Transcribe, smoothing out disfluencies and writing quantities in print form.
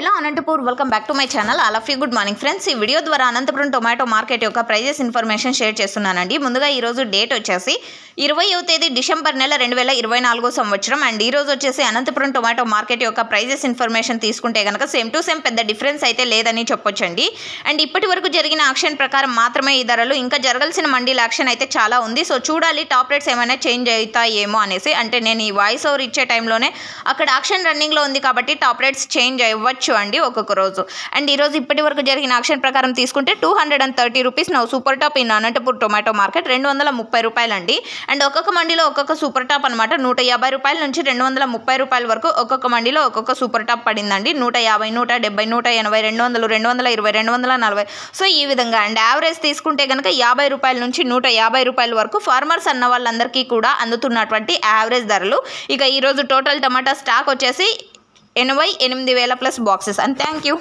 Hello Anantapur welcome back to my channel. All of you good morning friends. ఈ video ద్వారా Anantapuram tomato market యొక్క prices information share చేస్తున్నానండి. ముందుగా ఈరోజు డేట్ వచ్చేసి 20వ తేదీ డిసెంబర్ నెల 2024 సంవత్సరం. అండ్ ఈరోజు వచ్చేసి అనంతపురం టొమాటో మార్కెట్ యొక్క ప్రైజెస్ ఇన్ఫర్మేషన్ తీసుకుంటే కనుక సేమ్ టు సేమ్ పెద్ద డిఫరెన్స్ అయితే లేదని చెప్పొచ్చండి. అండ్ ఇప్పటి వరకు జరిగిన యాక్షన్ ప్రకారం మాత్రమే ఈ ధరలు, ఇంకా జరగాల్సిన మండీల యాక్షన్ అయితే చాలా ఉంది. సో చూడాలి టాప్ రేట్స్ ఏమైనా చేంజ్ అవుతాయేమో అనేసి. అంటే నేను ఈ వాయిస్ ఓవర్ ఇచ్చే టైంలోనే అక్కడ యాక్షన్ రన్నింగ్లో ఉంది కాబట్టి టాప్ రేట్స్ చేంజ్ అవ్వచ్చు అండి ఒక్కొక్క రోజు. అండ్ ఈరోజు ఇప్పటి వరకు జరిగిన యాక్షన్ ప్రకారం తీసుకుంటే 230 rupees now super top in Anantapur tomato market 230 రూపాయలు అండి. అండ్ ఒక్కొక్క మండీలో ఒక్కొక్క సూపర్ టాప్ అనమాట. 150 రూపాయల నుంచి 230 రూపాయల వరకు ఒక్కొక్క మండీలో ఒక్కొక్క సూపర్ టాప్ పడిందండి. 150, 170, 180, 200, 220, 240. సో ఈ విధంగా. అండ్ యావరేజ్ తీసుకుంటే కనుక 50 రూపాయల నుంచి 150 రూపాయల వరకు ఫార్మర్స్ అన్న వాళ్ళందరికీ కూడా అందుతున్నటువంటి యావరేజ్ ధరలు. ఇక ఈరోజు టోటల్ టమాటా స్టాక్ వచ్చేసి 88,000 plus boxes. And thank you.